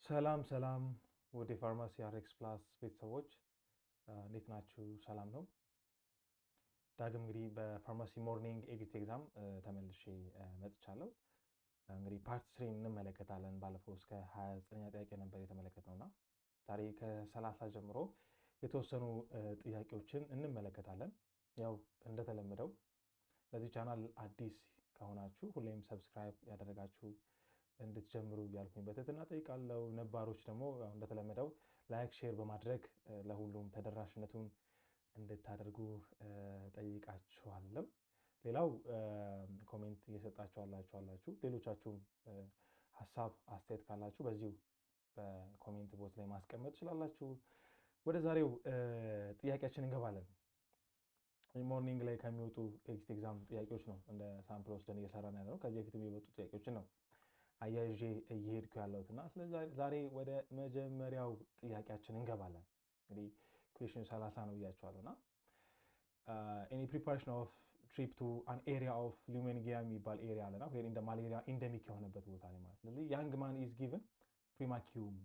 ሰላም ሰላም ወደ ፋርማሲ አርኤክስ ፕላስ ቤተሰቦች እንዴት ናችሁ? ሰላም ነው። ዳግም እንግዲህ በፋርማሲ ሞርኒንግ ኤግዚት ኤግዛም ተመልሼ መጥቻለሁ። እንግዲህ ፓርት 3 እንመለከታለን። ባለፈው እስከ 29ኛ ጥያቄ ነበር የተመለከትነውና ዛሬ ከ30 ጀምሮ የተወሰኑ ጥያቄዎችን እንመለከታለን። ያው እንደተለመደው ለዚህ ቻናል አዲስ ከሆናችሁ ሁሌም ሰብስክራይብ ያደረጋችሁ እንድትጀምሩ እያልኩኝ በትህትና ጠይቃለሁ። ነባሮች ደግሞ እንደተለመደው ላይክ፣ ሼር በማድረግ ለሁሉም ተደራሽነቱን እንድታደርጉ ጠይቃችኋለሁ። ሌላው ኮሜንት እየሰጣችሁ አላችሁ። ሌሎቻችሁም ሀሳብ አስተያየት ካላችሁ በዚሁ በኮሜንት ቦት ላይ ማስቀመጥ ትችላላችሁ። ወደ ዛሬው ጥያቄያችን እንገባለን። ሞርኒንግ ላይ ከሚወጡ ኤግዚት ኤግዛም ጥያቄዎች ነው እንደ ሳምፕል ወስደን እየሰራን ያለ ነው። ከዚህ በፊት የሚወጡ ጥያቄዎችን ነው አያይዤ እየሄድኩ ያለሁት እና ስለዚህ ዛሬ ወደ መጀመሪያው ጥያቄያችን እንገባለን። እንግዲህ ኩዌሽን 30 ነው ብያችኋለሁ እና ኤኒ ፕሪፓሬሽን ኦፍ ትሪፕ ቱ አን ኤሪያ ኦፍ ሉሜንጊያ የሚባል ኤሪያ አለና ወይ እንደ ማሌሪያ ኢንደሚክ የሆነበት ቦታ ላይ ማለት ነው። ስለዚህ ያንግ ማን ኢዝ ጊቨን ፕሪማኪዩም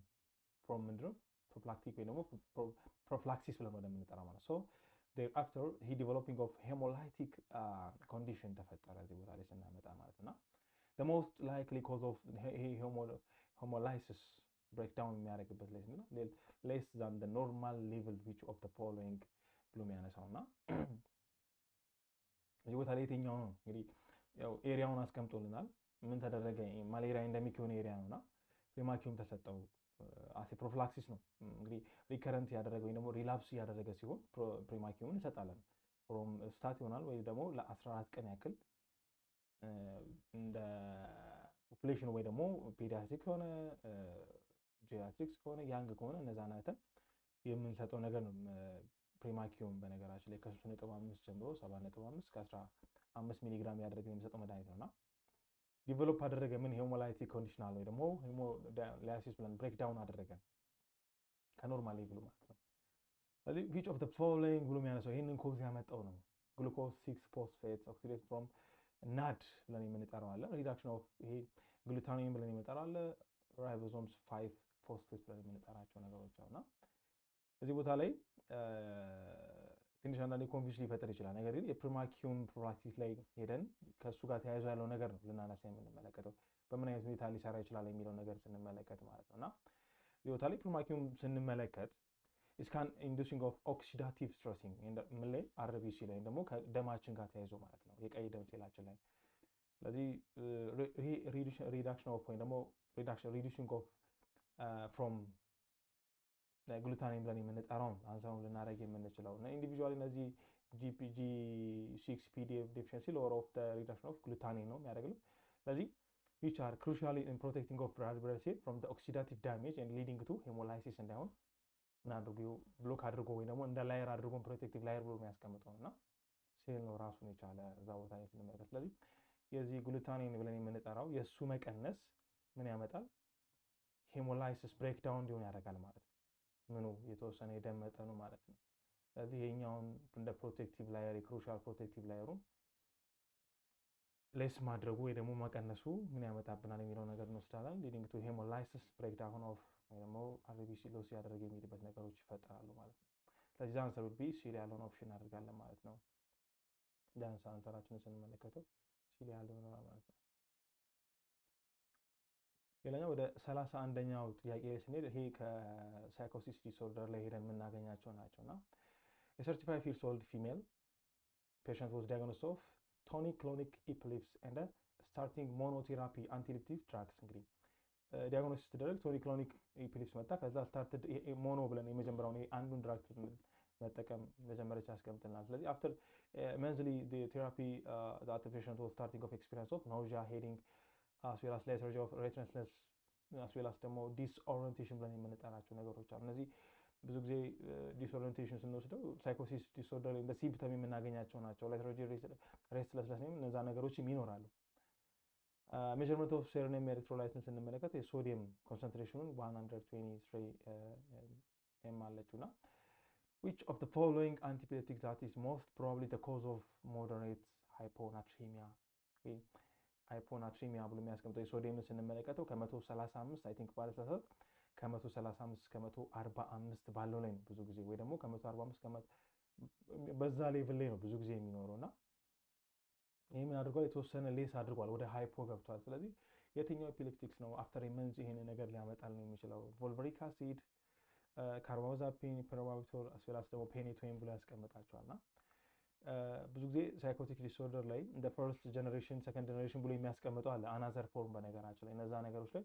ፍሮም ምንድነው ፕሮፍላክቲክ ወይ ደግሞ ፕሮፍላክሲስ ብለን ወደምንጠራ ማለት ሶ thereafter he developing of hemolytic condition ተፈጠረ እዚህ ቦታ ላይ ስናመጣ ማለት እና the most likely cause of hemolysis breakdown የሚያደርግበት ላይ ነው less than the normal level which of the following ብሎ የሚያነሳውና እዚህ ቦታ ላይ የትኛው ነው እንግዲህ ያው ኤሪያውን አስቀምጦልናል። ምን ተደረገ? ማሌሪያ ኢንደሚክ የሆነ ኤሪያ ነውና ፕሪማኪዩም ተሰጠው። አሴ ፕሮፍላክሲስ ነው እንግዲህ ሪከረንት ያደረገ ወይ ደግሞ ሪላፕስ ያደረገ ሲሆን ፕሪማኪዩምን እንሰጣለን። ፍሮም ስታት ይሆናል ወይ ደግሞ ለ14 ቀን ያክል እንደ ፖፑሌሽን ወይ ደግሞ ፔዲያትሪክ ከሆነ ጂሪያትሪክስ ከሆነ ያንግ ከሆነ እነዛን አይተን የምንሰጠው ነገር ነው። ፕሪማኪዩም በነገራችን ላይ ከ3.5 ጀምሮ 7.5 እስከ 15 ሚሊግራም ያደረገን የሚሰጠው መድኃኒት ነውና ዲቨሎፕ አደረገ ምን ሄሞላይቲክ ኮንዲሽናል ወይ ደግሞ ሄሞላይሲስ ብለን ብሬክዳውን አደረገ ከኖርማል ሌቭሉ ማለት ነው። ስለዚህ which of the following ብሎ የሚያነሳው ይህንን ኮዝ ያመጣው ነው ግሉኮዝ 6 ፎስፌት ኦክሲዴት ፍሮም ናድ ብለን የምንጠራው አለ። ሪዳክሽን ኦፍ ይሄ ግሉታሚን ብለን የምንጠራው አለ። ራይቦዞምስ 5 ፎስፌት ብለን የምንጠራቸው ነገሮች አሉና እዚህ ቦታ ላይ ትንሽ አንዳንዴ ኮንፊውዥን ሊፈጠር ይችላል። ነገር ግን የፕሪማኪዩም ፕሮፊላክሲስ ላይ ሄደን ከእሱ ጋር ተያይዞ ያለው ነገር ነው ልናነሳ የምንመለከተው በምን አይነት ሁኔታ ሊሰራ ይችላል የሚለው ነገር ስንመለከት ማለት ነው እና እዚህ ቦታ ላይ ፕሪማኪዩም ስንመለከት ኢስካን ኢንዱሲንግ ኦፍ ኦክሲዳቲቭ ስትሬሲንግ ምን ላይ አርቢሲ ላይ ደግሞ ከደማችን ጋር ተያይዞ ማለት ነው የቀይ ደም ሴላችን ላይ። ስለዚህ ሪዳክሽን ኦፍ ወይ ደግሞ ሪዲዩሲንግ ኦፍ ፍሮም ግሉታሚን ብለን የምንጠራውን አንሳውን ልናደርግ የምንችለው እና ኢንዲቪጁዋሊ እነዚህ GPG6PD ዴፊሽንሲ ሎወር ኦፍ ሪዳክሽን ኦፍ ግሉታሚን ነው የሚያደርግልን። ስለዚህ which are crucial in protecting of blood vessels from the oxidative damage and leading to hemolysis እንዳይሆን ምን አድርጎ ብሎክ አድርጎ ወይ ደግሞ እንደ ላየር አድርጎ ፕሮቴክቲቭ ላየር ብሎ የሚያስቀምጠው እና ሴል ነው ራሱን የቻለ እዛ ቦታ ላይ ስንመለከት። ስለዚህ የዚህ ግሉታሚን ብለን የምንጠራው የእሱ መቀነስ ምን ያመጣል? ሄሞላይሲስ ብሬክዳውን እንዲሆን ያደርጋል ማለት ነው። ምኑ የተወሰነ የደም መጠኑ ማለት ነው። ስለዚህ ይሄኛውን እንደ ፕሮቴክቲቭ ላየር የክሩሻል ፕሮቴክቲቭ ላየሩን ሌስ ማድረጉ ወይ ደግሞ መቀነሱ ምን ያመጣብናል የሚለው ነገር እንወስዳለን። ሊዲንግ ቱ ሄሞላይሲስ ብሬክዳውን ኦፍ ወይ ደግሞ አርቢሲ ሎስ ያደረገ የሚሄድበት ነገሮች ይፈጠራሉ ማለት ነው። ስለዚህ አንሰር ቢ ሲል ያለውን ኦፕሽን አድርጋለን ማለት ነው። ዳንስ አንሰራችንን ስንመለከተው ሲል ያለውን ማለት ነው። ሌላኛው ወደ 31ኛው ጥያቄ ስንሄድ ይሄ ከሳይኮሲስ ዲስኦርደር ላይ ሄደን የምናገኛቸው ናቸውና የሰርቲፋይድ ፊልድ ኦልድ ፊሜል ፔሸንት ዋዝ ዳያግኖስድ ኦፍ ቶኒክ ክሎኒክ ኢፒሊፕስ ኤንድ ስታርቲንግ ሞኖቴራፒ አንቲሊፕቲቭ ድራግስ። እንግዲህ ዲያግኖሲስ ተደረገ ቶኒክ ክሎኒክ ኢፒሊፕስ መጣ። ከዛ ስታርትድ ሞኖ ብለን የመጀመሪያውን አንዱን ድራግ መጠቀም መጀመሪያ ያስቀምጥልናል። ስለዚህ አፍተር መንዝሊ ቴራፒ that the patient was starting of experience of nausea, headache as well as lethargy of restlessness as well as ደግሞ ዲስኦሪየንቴሽን ብለን የምንጠራቸው ነገሮች አሉ። እነዚህ ብዙ ጊዜ ዲስኦሪየንቴሽን ስንወስደው ሳይኮሲስ ዲስኦርደር እንደ ሲምፕተም የምናገኛቸው ናቸው። ሌታርጂ፣ ሬስትለስነስ እነዛ ነገሮችም ይኖራሉ። ሜዠርመንት ኦፍ ሴረም ኤሌክትሮላይትን ስንመለከት የሶዲየም ኮንሰንትሬሽኑን 120 አለችውና which of the following antibiotic that is most probably the cause of moderate hyponatremia ሃይፖናትሪሚያ ብሎ የሚያስቀምጠው የሶዲየምን ስንመለከተው ከ135 አይ ቲንክ ባለተሰብ ከ135 እስከ 145 ባለው ላይ ነው ብዙ ጊዜ ወይ ደግሞ ከ145 በዛ ሌቭል ላይ ነው ብዙ ጊዜ የሚኖረው እና ይሄ ምን አድርጓል? የተወሰነ ሌስ አድርጓል፣ ወደ ሃይፖ ገብቷል። ስለዚህ የትኛው ኤፒሌፕቲክስ ነው አፍተር መንዝ ይሄን ነገር ሊያመጣል ነው የሚችለው? ቮልቨሪክ አሲድ፣ ካርባማዛፒን፣ ፔሮባርቢቶል አስዌላስ ደግሞ ፔኔቶይን ብሎ ያስቀምጣቸዋልና ብዙ ጊዜ ሳይኮቲክ ዲስኦርደር ላይ እንደ ፈርስት ጀነሬሽን ሰከንድ ጀነሬሽን ብሎ የሚያስቀምጠው አለ አናዘር ፎርም። በነገራችን ላይ እነዛ ነገሮች ላይ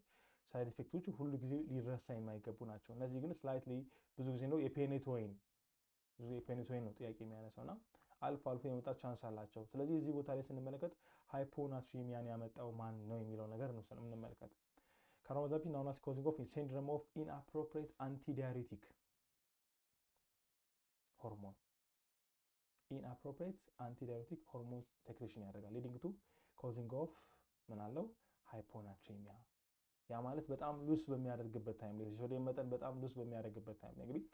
ሳይድ ኢፌክቶቹ ሁሉ ጊዜ ሊረሳ የማይገቡ ናቸው። እነዚህ ግን ስላይትሊ ብዙ ጊዜ ነው የፔኔቶይን ነው ጥያቄ የሚያነሳው እና አልፎ አልፎ የመምጣት ቻንስ አላቸው። ስለዚህ እዚህ ቦታ ላይ ስንመለከት ሃይፖናትሪሚያን ያመጣው ማን ነው የሚለው ነገር ነው ስንመለከት ካርባማዛፒን ናውን አስ ኮዚንግ ኦፍ ሲንድሮም ኦፍ ኢንአፕሮፕሪየት አንቲዳዩሬቲክ ሆርሞን ኢንአፕሮፕሪየት አንቲዳዩሬቲክ ሆርሞን ሴክሬሽን ያደርጋል ሊዲንግ ቱ ኮዚንግ ኦፍ ምን አለው ሃይፖናትሪሚያ። ያ ማለት በጣም ሉስ በሚያደርግበት ታይም ላይ ሶዲየም መጠን በጣም ሉስ በሚያደርግበት ታይም ላይ እንግዲህ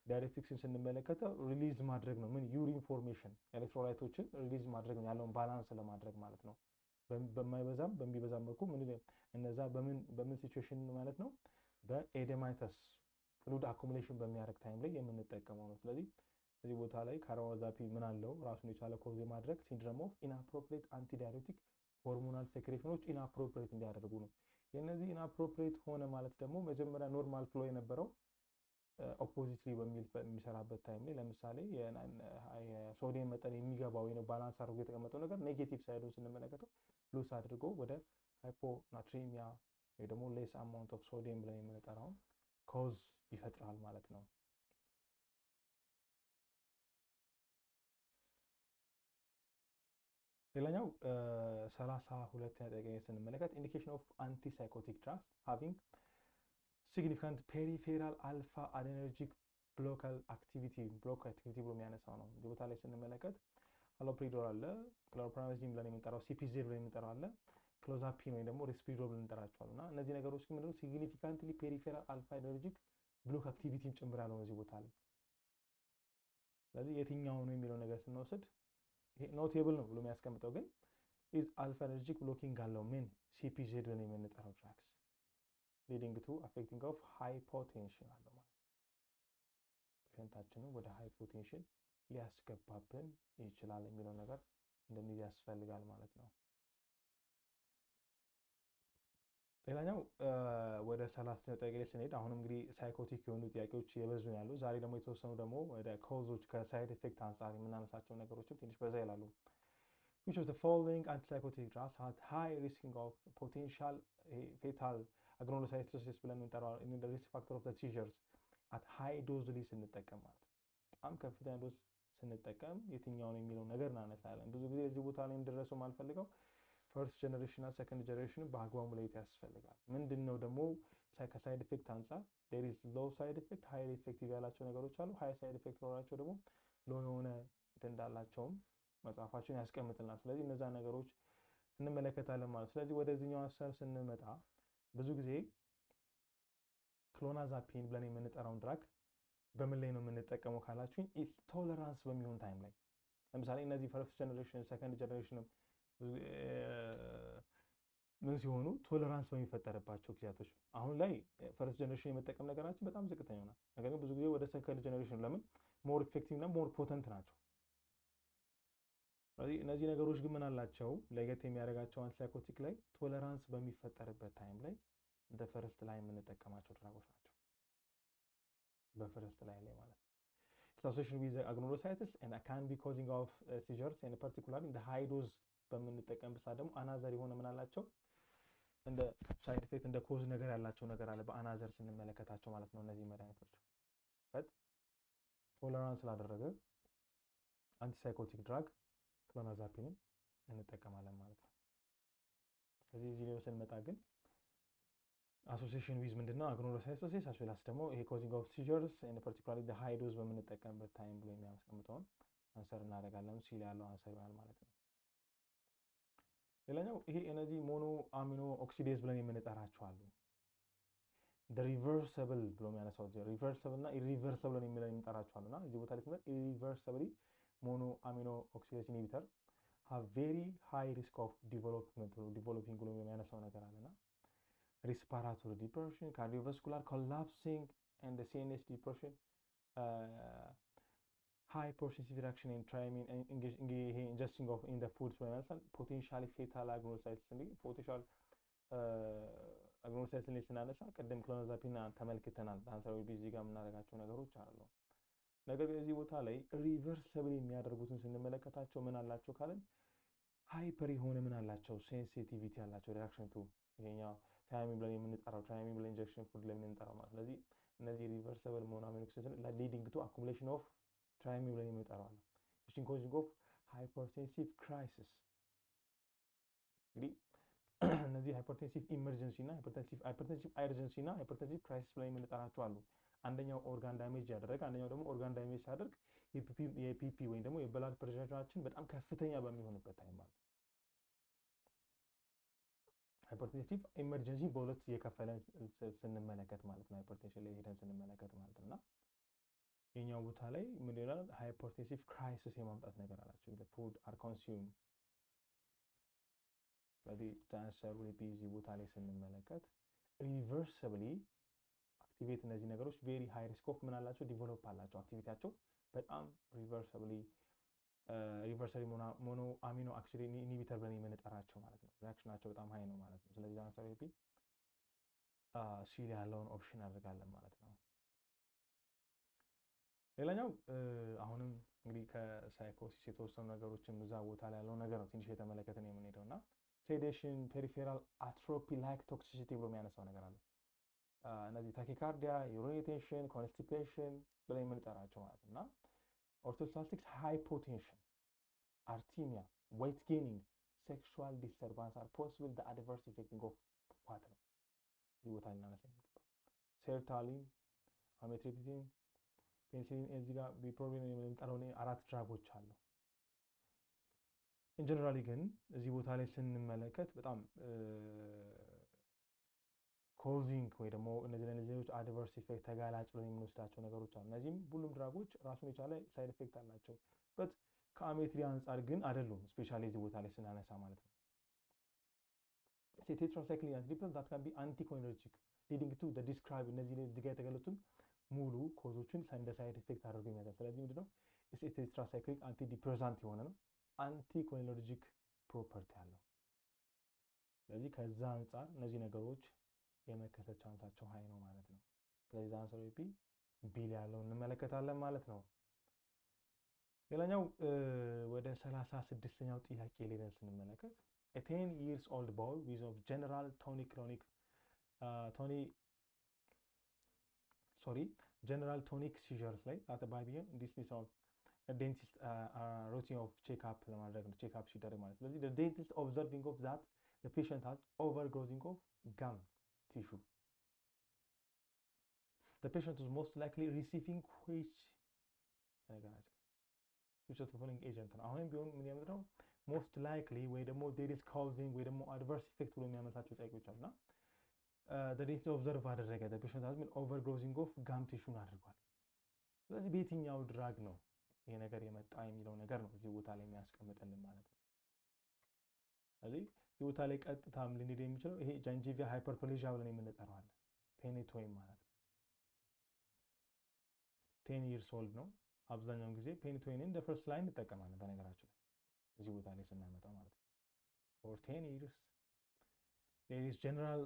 ዳይሬክቲክስን ስንመለከተው ሪሊዝ ማድረግ ነው። ምን ዩሪን ፎርሜሽን ኤሌክትሮላይቶችን ሪሊዝ ማድረግ ነው፣ ያለውን ባላንስ ለማድረግ ማለት ነው። በማይበዛም በሚበዛም መልኩ ምን እነዛ በምን ሲቹዌሽን ማለት ነው በኤዴማይተስ ፍሉድ አኩሙሌሽን በሚያደርግ ታይም ላይ የምንጠቀመው ነው። ስለዚህ እዚህ ቦታ ላይ ካርባማዛፒን ምን አለው ራሱን የቻለ ኮዝ የማድረግ ሲንድሮም ኦፍ ኢንአፕሮፕሪየት አንቲዳዩሬቲክ ሆርሞናል ሴክሬሽኖች ኢንአፕሮፕሪየት እንዲያደርጉ ነው። የነዚህ ኢንአፕሮፕሪየት ሆነ ማለት ደግሞ መጀመሪያ ኖርማል ፍሎ የነበረው ኦፖዚትሊ በሚሰራበት ታይም ላይ ለምሳሌ የሶዲየም መጠን የሚገባው ወይ ባላንስ አድርጎ የተቀመጠው ነገር ኔጌቲቭ ሳይዱን ስንመለከተው ሉስ አድርጎ ወደ ሃይፖናትሪሚያ ወይ ደግሞ ሌስ አማውንት ኦፍ ሶዲየም ብለን የምንጠራውን ኮዝ ይፈጥራል ማለት ነው። ሌላኛው 32ኛ ጥያቄ ስንመለከት ኢንዲኬሽን ኦፍ አንቲሳይኮቲክ ድራግስ ሃቪንግ ሲግኒፊካንት ፔሪፌራል አልፋ አድሬነርጂክ ብሎክ አክቲቪቲ ብሎ የሚያነሳው ነው። እዚህ ቦታ ላይ ስንመለከት ሃሎፕሪዶል አለ፣ ክሎርፕራማዚን ብለን የምንጠራው ሲፒዜድ ብለን የምንጠራው አለ፣ ክሎዛፒን ወይ ደግሞ ሪስፒሪዶል ብለን እንጠራቸዋለን እና እነዚህ ነገሮች ግን ምንድነው ሲግኒፊካንትሊ ፔሪፌራል አልፋ አድሬነርጂክ ብሎክ አክቲቪቲን ጭምር ያለው እዚህ ቦታ ላይ። ስለዚህ የትኛው ነው የሚለው ነገር ስንወስድ ይሄ ኖቴብል ነው ብሎ የሚያስቀምጠው ግን ኢዝ አልፋ አድሬነርጂክ ብሎኪንግ አለው ምን ሲፒዜድ ብለን የምንጠራው ድራግስ leading to affecting of hypotension አለው ማለት ፔሸንታችንን ወደ ሃይፖቴንሽን ሊያስገባብን ይችላል የሚለው ነገር እንደዚህ ያስፈልጋል ማለት ነው። ሌላኛው ወደ 30ኛው ጥያቄ ስንሄድ አሁንም እንግዲህ ሳይኮቲክ የሆኑ ጥያቄዎች የበዙ ያሉ ዛሬ ደግሞ የተወሰኑ ደግሞ ወደ ኮዞች ከሳይድ ኢፌክት አንፃር የምናነሳቸው ነገሮችን ትንሽ በዛ ይላሉ። which of the following antipsychotic drugs has high risk of potential fatal agonalocytosis ብለን የምንጠራው in the risk factor of the seizures at high dose ላይ ስንጠቀም ማለት በጣም ከፍተኛ ዶዝ ስንጠቀም የትኛው ነው የሚለው ነገር እናነሳለን። ብዙ ጊዜ እዚህ ቦታ ላይ እንድረሱ ማልፈልገው ፈርስት ጀነሬሽን እና ሰከንድ ጀነሬሽን በአግባቡ መለየት ያስፈልጋል። ምንድነው ደግሞ ከሳይድ ኢፌክት አንፃር there is low side effect high effective ያላቸው ነገሮች አሉ። high side effect ኖራቸው ደግሞ low የሆነ እንዳላቸውም መጽሐፋችን ያስቀምጥልናል። ስለዚህ እነዛ ነገሮች እንመለከታለን ማለት። ስለዚህ ወደዚህኛው ሀሳብ ስንመጣ ብዙ ጊዜ ክሎናዛፒን ብለን የምንጠራውን ድራግ በምን ላይ ነው የምንጠቀመው ካላችሁኝ ቶለራንስ በሚሆን ታይም ላይ ለምሳሌ እነዚህ ፈርስት ጀነሬሽን ሰከንድ ጀነሬሽን ምን ሲሆኑ ቶለራንስ በሚፈጠርባቸው ጊዜያቶች አሁን ላይ ፈርስት ጀነሬሽን የመጠቀም ነገራችን በጣም ዝቅተኛ ይሆናል። ነገር ግን ብዙ ጊዜ ወደ ሰከንድ ጀነሬሽን ለምን ሞር ኢፌክቲቭ እና ሞር ፖተንት ናቸው። ስለዚህ እነዚህ ነገሮች ግን ምን አላቸው ለየት የሚያደርጋቸው አንቲሳይኮቲክ ላይ ቶለራንስ በሚፈጠርበት ታይም ላይ እንደ ፈርስት ላይ የምንጠቀማቸው ድራጎች ናቸው። በፈርስት ላይ ማለት ነው። association with agonalocytis and can be causing of seizures and particularly in the high dose በምንጠቀምበት ሰዓት ደግሞ አናዘር የሆነ ምን አላቸው እንደ ሳይድ ኢፌክት እንደ ኮዝ ነገር ያላቸው ነገር አለ በአናዘር ስንመለከታቸው ማለት ነው። እነዚህ መድኃኒቶች ቶለራንስ ስላደረገ አንቲሳይኮቲክ ድራግ ክሎናዛፒንን እንጠቀማለን ማለት ነው። ስለዚህ እዚህ ላይ ስንመጣ ግን አሶሲዬሽን ዊዝ ምንድነው አግኖሎሳይቶሲስ አስዌላስ ደግሞ ይሄ ኮዚንግ ኦፍ ሲጀርስ ኤንድ ፓርቲኩላርሊ ዘ ሃይ ዶዝ በምንጠቀምበት ታይም ብሎ የሚያስቀምጠውን አንሰር እናደርጋለን ሲል ያለው አንሰር ይሆናል ማለት ነው። ሌላኛው ይሄ እነዚህ ሞኖ አሚኖ ኦክሲዴዝ ብለን የምንጠራቸው አሉ። the reversible ብሎ የሚያነሳው reversible እና irreversible ብለን የምንጠራቸው አሉና እዚህ ቦታ ላይ ስንል irreversibly mono amino oxidase inhibitor have very high risk of developing ብሎ የሚያነሳው ነገር አለና respiratory depression, cardiovascular collapsing, and the CNS depression, hypersensitive reaction in trymin ingesting of in the foods በመመሰል ፖቴንሻሊ ፌታል አግኖሳይትስ እንግዲህ ፖቴንሻል አግኖሳይትስ ላይ ስናነሳ ቅድም ክሎኖዛፒና ተመልክተናል። አንሰራዊ ቢዚ ጋር የምናደርጋቸው ነገሮች አሉ። ነገር ግን እዚህ ቦታ ላይ ሪቨርሰብል የሚያደርጉትን ስንመለከታቸው ምን አላቸው ካለን ሃይፐር የሆነ ምን አላቸው ሴንሲቲቪቲ አላቸው ሪአክሽን ቱ ይሄኛው ታይሚንግ ብለን የምንጠራው ታይሚንግ ብለን ኢንጀክሽን ፉድ ላይ የምንጠራው ማለት። ስለዚህ እነዚህ ሪቨርሰብል መሆን አሚኖክሲድን ሊዲንግ ቱ አኩሙሌሽን ኦፍ ታይሚንግ ብለን የምንጠራው አለ which causing of hypertensive crisis እንግዲህ እነዚህ ሃይፐርቴንሲቭ ኢመርጀንሲ እና ሃይፐርቴንሲቭ አይርጀንሲ እና ሃይፐርቴንሲቭ ክራይሲስ ብለን የምንጠራቸው አሉ። አንደኛው ኦርጋን ዳሜጅ ያደረገ አንደኛው ደግሞ ኦርጋን ዳሜጅ ሲያደርግ የፒፒ ወይም ደግሞ የብላድ ፕሬሸራችን በጣም ከፍተኛ በሚሆንበት ታይም ማለት ነው። ሃይፐርቴንሲቭ ኢመርጀንሲ በሁለት እየከፈለን ስንመለከት ማለት ነው። ሃይፐርቴንሽን ላይ ሄደን ስንመለከት ማለት ነውና የኛው ቦታ ላይ ምን ይላል ሃይፐርቴንሲቭ ክራይሲስ የማምጣት ነገር አላቸው። the food are consumed ስለዚህ ትራንስፈር ወይ ቢዚ ቦታ ላይ ስንመለከት ሪቨርሰብሊ አክቲቬት እነዚህ ነገሮች ቬሪ ሃይ ሪስክ ኦፍ ምን አላቸው ዲቨሎፕ አላቸው አክቲቪቲያቸው በጣም ሪቨርሰብሊ ሞኖ አሚኖ አክሲድ ኢንሂቢተር ብለን የምንጠራቸው ማለት ነው። ሪአክሽናቸው በጣም ሃይ ነው ማለት ነው። ስለዚህ ትራንስፈር ወይ ሲል ያለውን ኦፕሽን አድርጋለን ማለት ነው። ሌላኛው አሁንም እንግዲህ ከሳይኮሲስ የተወሰኑ ነገሮችን እዛ ቦታ ላይ ያለው ነገር ነው ትንሽ የተመለከተን የምንሄደውና ሴዴሽን ፔሪፌራል አትሮፒ ላይክ ቶክሲሲቲ ብሎ የሚያነሳው ነገር አለ። እነዚህ ታኪካርዲያ፣ ዩሪኔቴሽን፣ ኮንስቲፔሽን ብለን የምንጠራቸው ማለት እና ኦርቶስታቲክስ ሃይፖቴንሽን፣ አርቲሚያ፣ ዌይት ጌኒንግ፣ ሴክሹዋል ዲስተርባንስ አር ፖሲብል ዘ አድቨርስ ኢፌክቲንግ ኦፍ ዋት ነው እዚህ ቦታ ልናነሳ የሚገባው ሴርታሊን፣ አሜትሪፕቲን፣ ፔንሲሊን እዚህ ጋር ቢፕሮቢን የምንጠራው አራት ድራጎች አሉ። ኢንጀነራሊ ግን እዚህ ቦታ ላይ ስንመለከት በጣም ኮዚንግ ወይ ደግሞ እነዚህ ለነዚህዎች አድቨርስ ኢፌክት ተጋላጭ ብለን የምንወስዳቸው ነገሮች አሉ። እነዚህም ሁሉም ድራጎች ራሱን የቻለ ሳይድ ኢፌክት አላቸው። በት ከአሜትሪ አንጻር ግን አይደሉም። ስፔሻሊ እዚህ ቦታ ላይ ስናነሳ ማለት ነው ቴትራሳይክሊን አንቲዲፕሬሰንት that can be anticholinergic leading to the described እነዚህ እዚህ ጋር የተገለጹትን ሙሉ ኮዞችን እንደ ሳይድ ኢፌክት አድርገው የሚያደርግ ስለዚህ ምንድነው ቴትራሳይክሊክ አንቲዲፕሬሰንት የሆነ ነው አንቲኮሊነርጂክ ፕሮፐርቲ አለው። ስለዚህ ከዛ አንጻር እነዚህ ነገሮች የመከሰት ቻንሳቸው ሃይ ነው ማለት ነው። ስለዚህ አንሰር ቢ ቢል ያለው እንመለከታለን ማለት ነው። ሌላኛው ወደ 36ኛው ጥያቄ ላይ ስንመለከት a 10 years old boy with of general general tonic seizures ላይ አተባቢየን this is of a dentist routine of check-up ለማድረግ ነው check-up ሲደረግ ማለት ስለዚህ the dentist observing of that the patient has overgrowing of gum tissue. The patient is most likely receiving which of the following agent ነው አሁንም ቢሆን ምን ያመጣው most likely ወይ ደግሞ there is causing ወይ ደግሞ adverse effect ብሎ የሚያመጣቸው ጥያቄዎች አሉና the dentist observe አደረገ the patient has been overgrowing of gum tissue አድርጓል። ስለዚህ በየትኛው ድራግ ነው ይሄ ነገር የመጣ የሚለው ነገር ነው እዚህ ቦታ ላይ የሚያስቀምጥልን ማለት ነው። ስለዚህ እዚህ ቦታ ላይ ቀጥታም ልንሄድ የሚችለው ይሄ ጃንጂቪያ ሃይፐርፕሌዥያ ብለን የምንጠራው አለ ፔኒቶይን ማለት ነው። 10 years old ነው። አብዛኛውን ጊዜ ፔኒቶይንን እንደ ፈርስት ላይን እንጠቀማለን በነገራችን ላይ እዚህ ቦታ ላይ ስናመጣው ማለት ነው። for 10 years there is general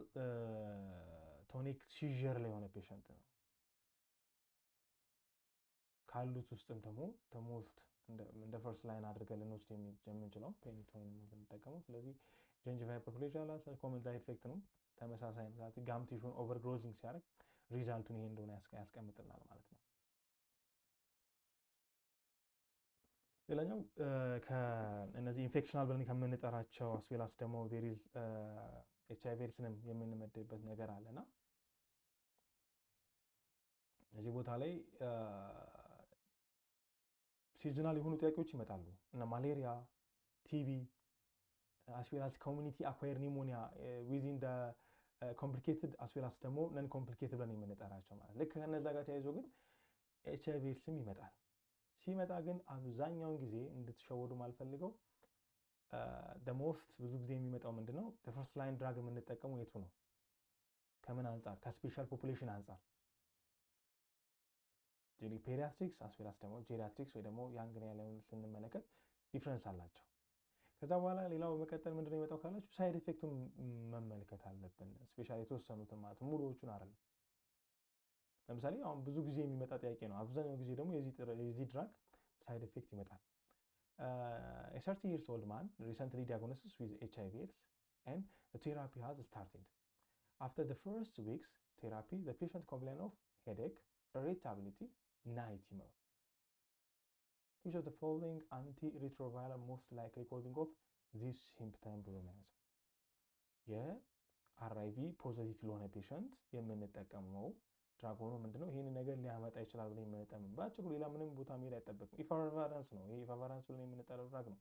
tonic seizure ላይ የሆነ ፔሸንት ነው። ካሉት ውስጥም ደግሞ ተሞስት እንደ ፈርስት ላይን አድርገን ልንወስድ የምንችለው ፔኒቶይንን ነው የምንጠቀመው። ስለዚህ ጃንጂቫ ሃይፐርፕሌዥያ ላይ ኮመን ሳይድ ኢፌክት ነው ተመሳሳይ ነው። ስለዚህ ጋም ቲሹን ኦቨርግሮዚንግ ሲያደርግ ሪዛልቱን ይሄ እንደሆነ ያስቀምጥልናል ማለት ነው። ሌላኛው ከእነዚህ ኢንፌክሽናል ብለን ከምንጠራቸው አስዌላስ ደግሞ there is HIV ኤድስንም የምንመድብበት ነገር አለና እዚህ ቦታ ላይ ሲዝናል የሆኑ ጥያቄዎች ይመጣሉ እና ማሌሪያ፣ ቲቪ አስዌላስ ኮሚኒቲ አኳየር ኒሞኒያ within the complicated አስዌላስ ደግሞ ነን ኮምፕሊኬትድ ብለን የምንጠራቸው ማለት ልክ ከነዛ ጋር ተያይዞ ግን HIV ኤድስም ይመጣል። ሲመጣ ግን አብዛኛውን ጊዜ እንድትሸወዱ ማልፈልገው the most ብዙ ጊዜ የሚመጣው ምንድነው the first line drug የምንጠቀመው የቱ ነው ከምን አንጻር? ከስፔሻል ፖፑሌሽን አንጻር ፔዲያትሪክስ አስፔራስ ደግሞ ጄሪያትሪክስ ወይ ደግሞ ያንግ ነው ያለውን ስንመለከት ዲፍረንስ አላቸው። ከዛ በኋላ ሌላው በመቀጠል ምንድነው የመጣው ካላችሁ ሳይድ ኢፌክቱን መመልከት አለብን። ስፔሻሊ የተወሰኑትን ማለት ሙሉዎቹን አይደለም። ለምሳሌ አሁን ብዙ ጊዜ የሚመጣ ጥያቄ ነው። አብዛኛው ጊዜ ደግሞ የዚህ ድራግ ሳይድ ኢፌክት ይመጣል። A 30 years old man recently diagnosed with HIV/AIDS and the therapy has started. After the first week's therapy, the patient complained of headache, irritability, nighttime. Which of the following antiretroviral most likely causing of this symptom ብሎ ነው ያዘው። የአርአይቪ ፖዚቲቭ ለሆነ ፔሸንት የምንጠቀመው ድራግ ሆኖ ምንድነው ይሄን ነገር ሊያመጣ ይችላል ብለን የምንጠቀመው ባጭሩ ሌላ ምንም ቦታ መሄድ አይጠበቅም። ኢፋቫራንስ ነው። ይሄ ኢፋቫራንስ ብለን የምንጠራው ድራግ ነው።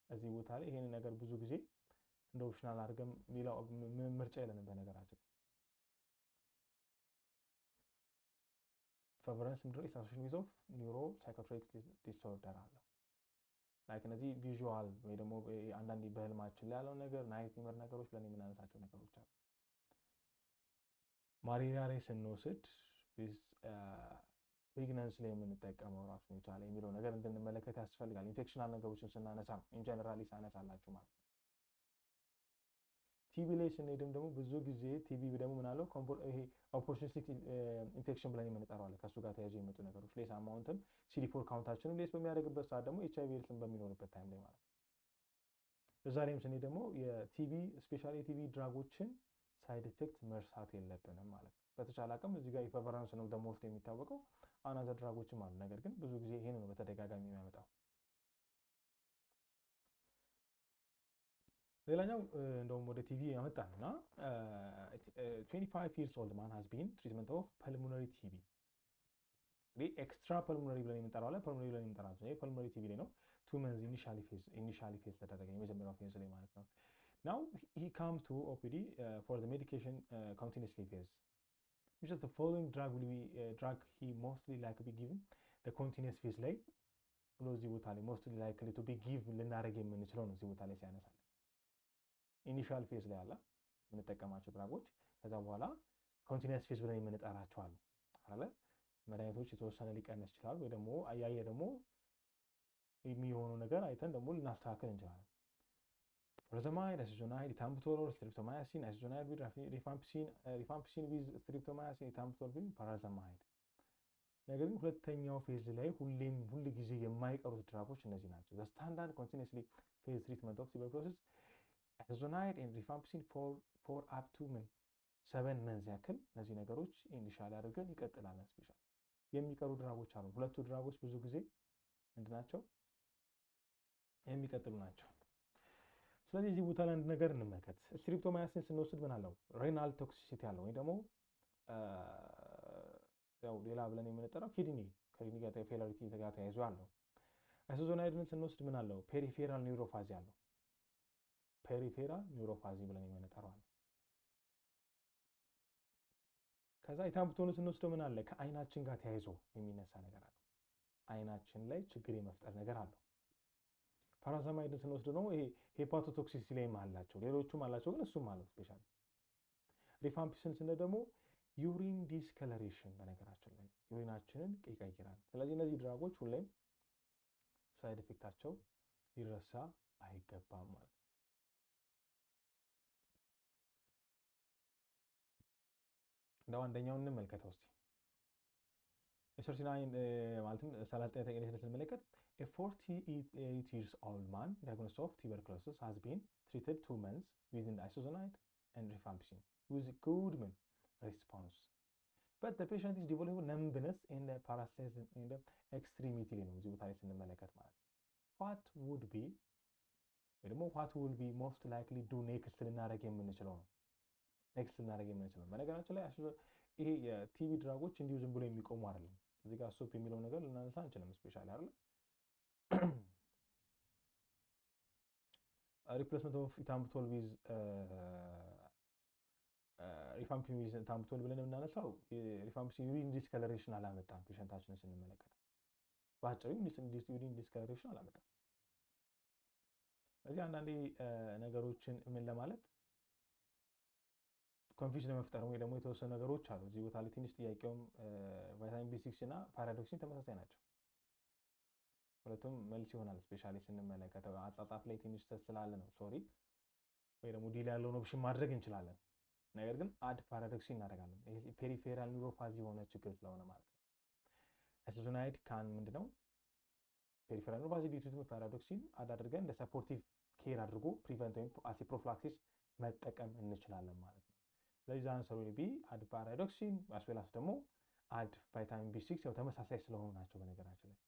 እዚህ ቦታ ላይ ይሄን ነገር ብዙ ጊዜ እንደ ኦፕሽናል አድርገን ሌላው ምንም ምርጫ የለንም በነገራችን። ኢፋቫራንስ ምንድነው? ኢሳሶሽን ዊዝ ኦፍ ኒውሮ ሳይኮትሪክ ዲስኦርደር አለ። ላይክ እነዚህ ቪዥዋል ወይ ደግሞ አንዳንዴ በህልማችን ላይ ያለው ነገር ናይትሜር ነገሮች ብለን የምናነሳቸው ነገሮች አሉ። ማሪያ ላይ ስንወስድ ፕሬግናንሲ ላይ የምንጠቀመው ራሱ የቻለ የሚለው ነገር እንድንመለከት ያስፈልጋል። ኢንፌክሽናል ነገሮችን ስናነሳ ኢንጀነራሊ ሳነሳላችሁ ማለት ነው። ቲቢ ላይ ስንሄድም ደግሞ ብዙ ጊዜ ቲቢ ደግሞ ምን አለው ይሄ ኦፖርቹኒስቲክ ኢንፌክሽን ብለን የምንጠራው አለ። ከሱ ጋር ተያይዞ የመጡ ነገሮች ሌስ አማውንትም CD4 ካውንታችንን ሌስ በሚያደርግበት ሰዓት ደግሞ HIV/AIDS በሚኖርበት ታይም ላይ ማለት ነው። በዛሬም ስንሄድ ደግሞ የቲቢ ስፔሻሊ የቲቢ ድራጎችን ሳይድ ኢፌክት መርሳት የለብንም ማለት ነው። በተቻለ አቅም እዚህ ጋር ኢፋቫራንስ ነው ደሞስት የሚታወቀው። አናዘር ድራጎችም አሉ። ነገር ግን ብዙ ጊዜ ይሄን ነው በተደጋጋሚ የሚያመጣው። ሌላኛው እንደውም ወደ ቲቪ ያመጣና 25 years old man has been treatment of pulmonary TB ኤክስትራ ፐልሞናሪ ብለን የምንጠራው ላይ ፐልሞናሪ ብለን የምንጠራው ነው። ፐልሞናሪ ቲቪ ላይ ነው 2 months ኢኒሻሊ ፌዝ ተደረገ የመጀመሪያው ፌዝ ላይ ማለት ነው። Now he come to OPD for the medication continuously phase. Which of the following drug will be drug he mostly likely be given the continuous phase ላይ ብሎ እዚህ ቦታ ላይ mostly likely to be given ልናደርግ የምንችለው ነው። እዚህ ቦታ ላይ ሲያነሳል ኢኒሻል ፌዝ ላይ አለ የምንጠቀማቸው ድራጎች ከዛ በኋላ ኮንቲኒየስ ፌዝ ብለን የምንጠራቸው አሉ አይደል? መድኃኒቶች የተወሰነ ሊቀንስ ይችላል ወይ ደግሞ አያየ ደግሞ የሚሆነው ነገር አይተን ደግሞ ልናስተካክል እንችላለን። ሮዘማይድ፣ አሲዞናይድ፣ ኢታምቡቶል፣ ስትሪፕቶማያሲን፣ አሲዞናይድ ዊዝ ሪፋምፒሲን ዊዝ ስትሪፕቶማያሲን፣ ኢታምቡቶል ዊዝ ፓራዘማይድ። ነገር ግን ሁለተኛው ፌዝ ላይ ሁል ጊዜ የማይቀሩት ድራጎች እነዚህ ናቸው። ዘ ስታንዳርድ ኮንቲኒየስሊ ፌዝ ትሪትመንት ኦፍ ቱበርኩሎሲስ አሲዞናይድ ኤንድ ሪፋምፒሲን ፎር አፕ ቱ 7 months ያክል እነዚህ ነገሮች ኢኒሻል አድርገን ይቀጥላል። ስፔሻል የሚቀሩ ድራጎች አሉ። ሁለቱ ድራጎች ብዙ ጊዜ ምንድናቸው የሚቀጥሉ ናቸው። ስለዚህ እዚህ ቦታ ላይ አንድ ነገር እንመልከት። ስትሪፕቶማያሲን ስንወስድ ምን አለው? ሬናል ቶክሲሲቲ አለው ወይ ደግሞ ያው ሌላ ብለን የምንጠራው ኪድኒ ጋር ፌላሪቲ ጋር ተያይዞ አለው። አሲዞናይድን ስንወስድ ምን አለው? ፔሪፌራል ኒውሮፓዚ አለው። ፔሪፌራል ኒውሮፓዚ ብለን የምንጠራው አለ። ከዛ ኢታምቡቶልን ስንወስድ ምን አለ? ከአይናችን ጋር ተያይዞ የሚነሳ ነገር አለ። አይናችን ላይ ችግር የመፍጠር ነገር አለው። ፓራዛማይድን ስንወስድ ደግሞ ይሄ ሄፓቶቶክሲሲቲ ላይ አላቸው። ሌሎቹም አላቸው ግን እሱም አለው ስፔሻሊ። ሪፋምፒሲን ስንል ደግሞ ዩሪን ዲስከለሬሽን በነገራችን ላይ ዩሪናችንን ይቀይራል። ስለዚህ እነዚህ ድራጎች ሁሌም ሳይድ ኢፌክታቸው ሊረሳ አይገባም ማለት ነው። እንደው አንደኛውን እንመልከተው እስቲ። የሰርሲናይን ማለትም 39 ተቀኔ ስንመለከት a 48 years old man diagnosed of tuberculosis has been treated 2 months with isoniazid and rifampicin with good response. But the patient is developing numbness in the paralysis in the extremity ነው እዚህ ቦታ ላይ ስንመለከት ማለት what would be most likely do next ልናደርግ የምንችለው ነው። ኔክስት ልናደርግ የምንችለው በነገራችን ላይ ይሄ የቲቪ ድራጎች እንዲሁ ዝም ብሎ የሚቆሙ አይደለም። እዚህ ጋር ስቶፕ የሚለው ነገር ልናነሳ አንችልም። ስፔሻሊ አይደል ሪፕሌስመንት ኦፍ ኢታምቡቶል ዊዝ ሪፋምፒሲን ዊዝ ኢታምቡቶል ብለን የምናነሳው ሪፋምፒሲን ዩሪን ዲስከለሬሽን አላመጣም። ፔሸንታችንን ስንመለከት በአጭሩ ዩሪን ዲስከለሬሽን አላመጣም። ስለዚህ አንዳንዴ ነገሮችን ምን ለማለት ኮንፊውዥን ለመፍጠር ወይ ደግሞ የተወሰኑ ነገሮች አሉ እዚህ ቦታ ላይ ትንሽ ጥያቄውም ቫይታሚን ቢ6 እና ፓራዶክሲን ተመሳሳይ ናቸው። ሁለቱም መልስ ይሆናል ስፔሻሊ ስንመለከተው አጻጻፍ ላይ ትንሽ ስላለ ነው ሶሪ ወይ ደግሞ ዲል ያለውን ኦፕሽን ማድረግ እንችላለን። ነገር ግን አድ ፓራዶክሲን እናደርጋለን። ይሄ ፔሪፌራል ኒውሮፓዚ የሆነ ችግር ስለሆነ ማለት ነው። አይሶዞናይድ ካን ምንድነው ፔሪፌራል ኒውሮፓዚ ዲቱ ቱ ፓራዶክሲን አድ አድርገን እንደ ሰፖርቲቭ ኬር አድርጎ ፕሪቨንት ወይም አሲ ፕሮፊላክሲስ መጠቀም እንችላለን ማለት ነው። ስለዚህ አንሰሩ ቢ አድ ፓራዶክሲን አስዌላስ ደግሞ አድ ቫይታሚን ቢ6 ያው ተመሳሳይ ስለሆኑ ናቸው በነገራችን ላይ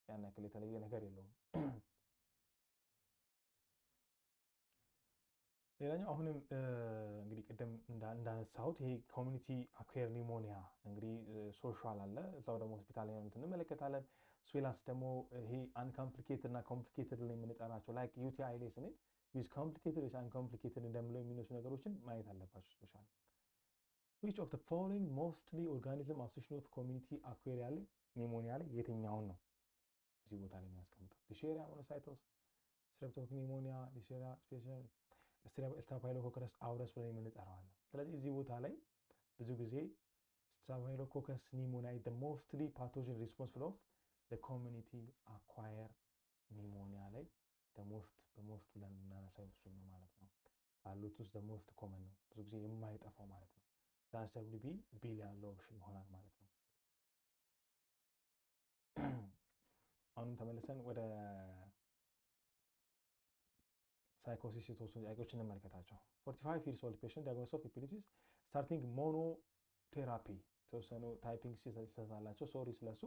ያን ያክል የተለየ ነገር የለውም። ሌላኛው አሁንም እንግዲህ ቅድም እንዳነሳሁት ይሄ ኮሚኒቲ አኩዌር ኒሞኒያ እንግዲህ ሶሻል አለ እዛው ደግሞ ሆስፒታል ላይ እንመለከታለን። ስዌላስ ደግሞ ይሄ አንኮምፕሊኬትድ እና ኮምፕሊኬትድ ላይ የምንጠራቸው ላይክ ዩቲአይ ላይ ስንል ዊዝ ኮምፕሊኬትድ ዊዝ አንኮምፕሊኬትድ እንደምለው የሚነሱ ነገሮችን ማየት አለባቸው። ስፔሻሊ which of the following mostly organism association of community aquarial pneumonia ላይ የትኛውን ነው እዚህ ቦታ ላይ የሚያስቀምጠው? ሊሼሪያ ሞኖሳይቶስ፣ ስትሬፕቶኮከስ ኒሞኒያ፣ ሊሼሪያ ስፔሻል ስታፋይሎኮከስ አውረስ ብለን የምንጠራዋለን። ስለዚህ እዚህ ቦታ ላይ ብዙ ጊዜ ስታፋይሎኮከስ ኒሞኒያ is the mostly pathogen responsible of the community acquired pneumonia ላይ the most ብለን የምናነሳው እሱ ነው ማለት ነው። ካሉት ውስጥ the most common ነው ብዙ ጊዜ የማይጠፋው ማለት ነው። ዳንሰር ቢ ቢል ያለው ኦፕሽን ይሆናል ማለት ነው። አሁንም ተመልሰን ወደ ሳይኮሲስ የተወሰኑ ጥያቄዎች እንመልከታቸው። 45 years old patient diagnosis of epilepsy starting monotherapy የተወሰኑ ታይፒንግ ሲሰጣላቸው ሶሪ ስለሱ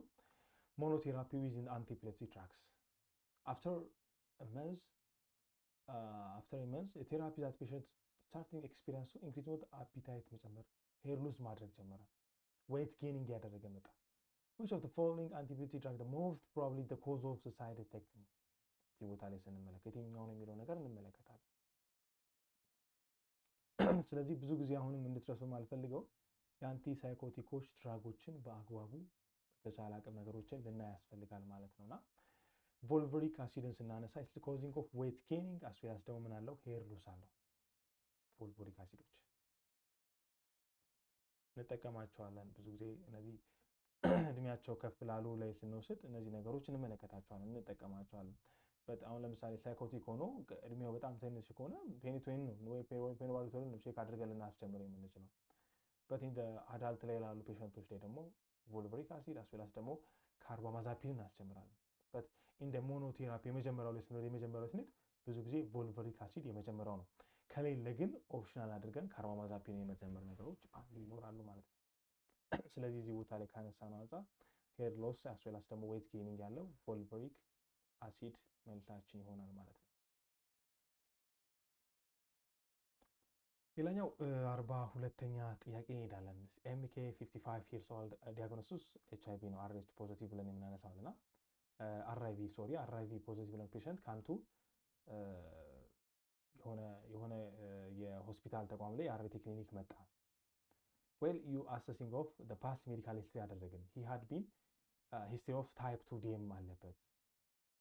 monotherapy with anti-epileptic drugs after a month a therapy that patient starting experience increased appetite መጨመር ሄር ሉዝ ማድረግ ጀመረ weight gaining ያደረገ መጣ which of the following anti-epileptic drug the most probably the cause of the side effect ነው እዚህ ቦታ ላይ ስንመለከት የትኛው ነው የሚለው ነገር እንመለከታለን። ስለዚህ ብዙ ጊዜ አሁንም እንድትረሱ የማልፈልገው የአንቲ ሳይኮቲኮች ድራጎችን በአግባቡ በተቻለ አቅም ነገሮችን ልናይ ያስፈልጋል ማለት ነውና ቮልቨሪክ አሲድን ስናነሳ is the causing of weight gaining as well as ደግሞ ምን አለው ሄር ሉዝ አለው። ቮልቨሪክ አሲዶች እንጠቀማቸዋለን ብዙ ጊዜ እነዚህ እድሜያቸው ከፍ ላሉ ላይ ስንወስድ እነዚህ ነገሮች እንመለከታቸዋለን እንጠቀማቸዋለን። በጣም ለምሳሌ ሳይኮቲክ ሆኖ እድሜው በጣም ትንሽ ከሆነ ፔኒቶይን ነው ወይ ፔኖባርቢታል ነው ቼክ አድርገን ልናስጀምረው የምንችለው። በት ኢን አዳልት ላይ ላሉ ፔሸንቶች ላይ ደግሞ ቮልቨሪክ አሲድ አስዌላስ ደግሞ ካርባማዛፒን እናስጀምራለን። በት ኢን ሞኖቴራፒ የመጀመሪያው ላይ ስንሄድ ብዙ ጊዜ ቮልቨሪክ አሲድ የመጀመሪያው ነው። ከሌለ ግን ኦፕሽናል አድርገን ካርባማዛፒን የመጀመር ነገሮች ይኖራሉ ማለት ነው። ስለዚህ እዚህ ቦታ ላይ ካነሳነው አንፃር ሄር ሎስ አስዌላስ ደግሞ ዌት ጌኒንግ ያለው ቮልቨሪክ አሲድ መልሳችን ይሆናል ማለት ነው። ሌላኛው 42ኛ ጥያቄ እንሄዳለን። ኤምኬ 55 years old ዲያግኖሲስ ኤችአይቪ ነው አርኤስቲ ፖዚቲቭ ብለን የምናነሳውና አርአይቪ ፖዚቲቭ ብለን ፔሸንት ካንቱ የሆነ የሆስፒታል ተቋም ላይ አርቲ ክሊኒክ መጣ። well you assessing of the past medical history አደረግን he had been history of type 2 DM አለበት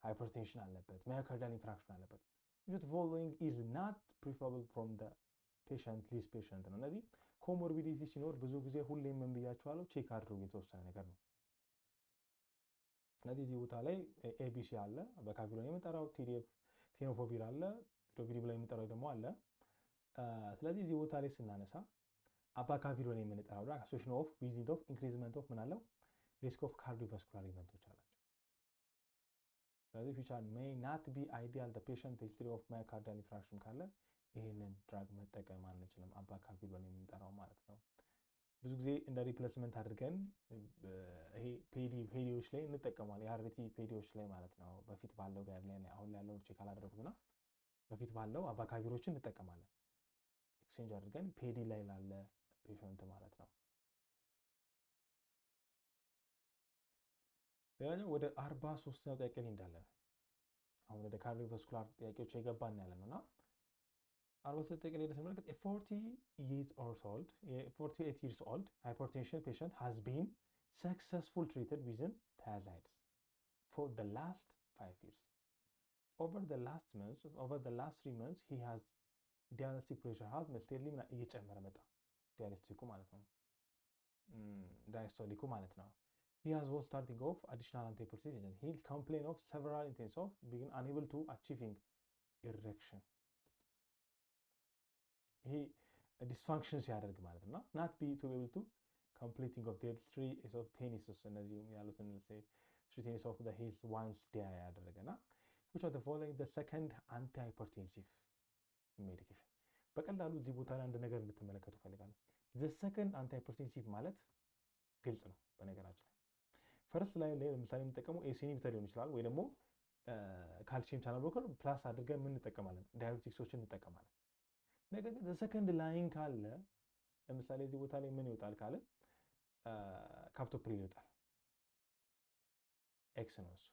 hypertension አለበት myocardial infarction አለበት which following is not preferable from the patient this patient ነው። ስለዚህ ኮሞርቢዲቲ ሲኖር ብዙ ጊዜ ሁሌም ምን ብያቸዋለሁ ቼክ አድርጉ የተወሰነ ነገር ነው። ስለዚህ እዚህ ቦታ ላይ ኤቢሲ አለ በካፊሎ የምንጠራው ቲዲኤፍ ቴኖፎቪር አለ ዶቪዲ ብለን የምንጠራው ደግሞ አለ። ስለዚህ እዚህ ቦታ ላይ ስናነሳ አባካፊሎ ነው የምንጠራው ድራግ አሶሲዬሽን ኦፍ ዊዝ ኦፍ ኢንክሪዝመንት ኦፍ ምን አለው ሪስክ ኦፍ ካርዲዮቫስኩላር ኢቨንቶች አላቸው። ስለዚህ ፊቻር may not be ideal the patient history of myocardial infarction ካለ ይሄንን ድራግ መጠቀም አንችልም አባካፊሎ ነው የምንጠራው ማለት ነው። ብዙ ጊዜ እንደ ሪፕሌስመንት አድርገን ይሄ ፔዲዎች ላይ እንጠቀማለን የአርቲ ፔዲዎች ላይ ማለት ነው። በፊት ባለው ጋር ላይ አሁን ያለው ቼክ አላደረኩትና በፊት ባለው አባካፊሎችን እንጠቀማለን ኤክስቼንጅ አድርገን ፔዲ ላይ ላለ ፔሸንት ማለት ነው። ሌላኛው ወደ 43ኛው ጥያቄ ላይ እንዳለን አሁን ወደ ካርዲዮቫስኩላር ጥያቄዎች የገባን ያለነውና 43 ጥያቄ ላይ ስንመለከት 48 years old hypertension patient has been successfully treated with thiazides for the last 5 years. Over the last 3 months he has diastolic pressure has steadily እየጨመረ መጣ ዲያሊስቲኩ ማለት ነው፣ ዳያስቶሊኩ ማለት ነው። he has was starting off additional antihypertensive agent. He complain of several instances of being unable to achieving erection. ይሄ ዲስፋንክሽን ሲያደርግ ማለት ነው። not be to able to completing of the three is of tennis እነዚህ ያሉትን three tennis of the heels once dia ያደረገና which of the following the second antihypertensive medication በቀላሉ እዚህ ቦታ ላይ አንድ ነገር እንድትመለከቱ ፈልጋለሁ። the second antihypertensive ማለት ግልጽ ነው በነገራችን ላይ ፈርስት ላይ ለምሳሌ የምንጠቀመው ኤሲ ኢንሂቢተር ሊሆን ይችላል ወይ ደግሞ ካልሲየም ቻናል ብሎከር ፕላስ አድርገን ምን እንጠቀማለን ዳያቤቲክሶችን እንጠቀማለን። ነገር ግን ሰከንድ ላይን ካለ ለምሳሌ እዚህ ቦታ ላይ ምን ይወጣል ካለ ካፕቶፕሪል ይወጣል ኤክስ ነው እሱ።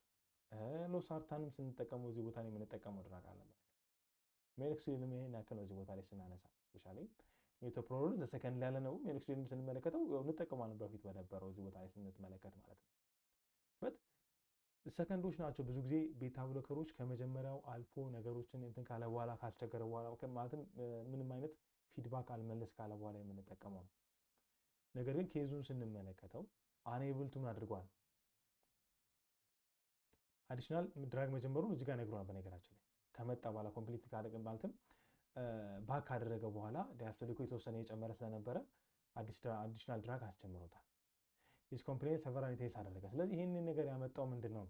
ሎሳርታንም ስንጠቀመው እዚህ ቦታ ላይ የምንጠቀመው ድራግ አለ ማለት ሜሎክሲዲንም ይሄን ያክል ነው እዚህ ቦታ ላይ ስናነሳ ስፔሻሊ ሜቶፕሮሎል ዘሰከንድ ላይ ያለ ነው። ሜሎክሲዲንም ስንመለከተው እንጠቀማለን በፊት በነበረው እዚህ ቦታ ላይ ስንመለከት ማለት ነው። በት ሰከንዶች ናቸው ብዙ ጊዜ ቤታ ብሎከሮች ከመጀመሪያው አልፎ ነገሮችን እንትን ካለ በኋላ ካስቸገረ በኋላ ማለትም ምንም አይነት ፊድባክ አልመለስ ካለ በኋላ የምንጠቀመው ነው። ነገር ግን ኬዙን ስንመለከተው አንኤብል ቱ አድርጓል አዲሽናል ድራግ መጀመሩን እዚህ ጋር ነግሯል። በነገራችን ላይ ከመጣ በኋላ ኮምፕሊት ካደረገ ማለትም ባክ ካደረገ በኋላ ዳያስቶሊኩ የተወሰነ የጨመረ ስለነበረ አዲሽናል ድራግ አስጀምሮታል። ዲስ ኮምፕሌን ሰቨራል ቴስት አደረገ። ስለዚህ ይሄንን ነገር ያመጣው ምንድነው?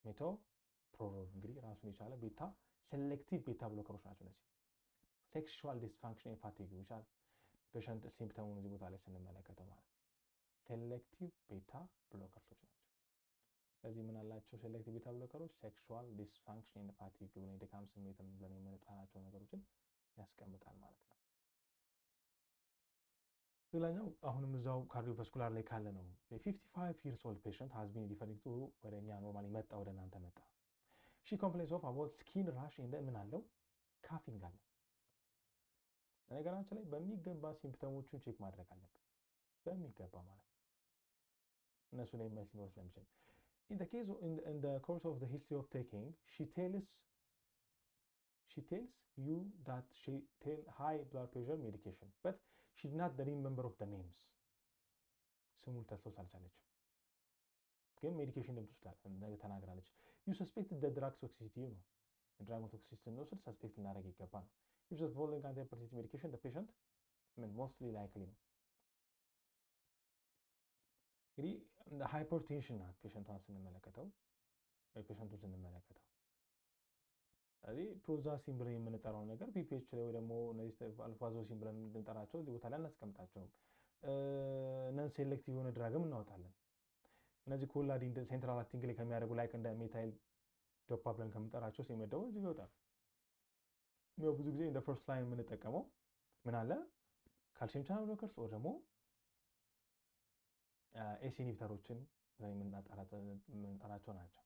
ሜቶፕሮሎል እንግዲህ ራሱን የቻለ ቤታ ሴሌክቲቭ ቤታ ብሎከሮች ናቸው። እነዚህ ሴክሹዋል ዲስፋንክሽን ኤንድ ፋቲግ ይቻል ፔሸንት ሲምፕተሙን እዚህ ቦታ ላይ ስንመለከተው ማለት ሴሌክቲቭ ቤታ ብሎከሮች ናቸው። ስለዚህ ምን አላቸው? ሴሌክቲቭ ቤታ ብሎከሮች ሴክሹዋል ዲስፋንክሽን ኤንድ ፋቲግ ብለን የድካም ስሜትን ብለን የምንጠራቸው ነገሮችን ያስቀምጣል ማለት ነው። ሌላኛው አሁንም እዛው ካርዲዮቫስኩላር ላይ ካለ ነው 55 years old patient has been referring to ወደኛ ኖርማሊ መጣ ወደ እናንተ መጣ she complains of about skin rash and ምን አለው ካፊንግ አለ። ነገራችን ላይ በሚገባ ሲምፕተሞቹን ቼክ ማድረግ አለብን በሚገባ ማለት እነሱ ላይ መልስ ሊኖር ስለሚችል in the course of the history of taking she tells you that she take high blood pressure medication but she did not remember of the names ስሙን ታስታውስ አልቻለች ግን ሜዲኬሽን እንደምትወስድ ተናግራለች። you suspect the drug toxicity ነው ድራግ ቶክሲሲቲ ነው ሰስፔክት እናደርግ ይገባል። if the following antihypertensive medication the patient mostly likely ነው እንግዲህ ሃይፐርቴንሽን ናት ፔሸንቷን ስንመለከተው ስለዚህ ፕሮዛሲን ብለን የምንጠራው ነገር ፒፒኤች ላይ ወይ ደግሞ እነዚህ አልፋዞሲን ብለን እንጠራቸው እዚህ ቦታ ላይ እናስቀምጣቸውም። ነን ሴሌክቲቭ የሆነ ድራግም እናወጣለን። እነዚህ ኮላዲን ሴንትራል አክቲንግ ላይ ከሚያደርጉ ላይክ እንደ ሜታይል ዶፓ ብለን ከምንጠራቸው ሲመደቡ እዚህ ይወጣል። ያው ብዙ ጊዜ እንደ ፈርስት ላይን የምንጠቀመው ምን አለ ካልሲየም ቻናል ብሎከርስ ወይ ደግሞ ኤሲ ኢንሂቢተሮችን የምንጠራቸው ናቸው።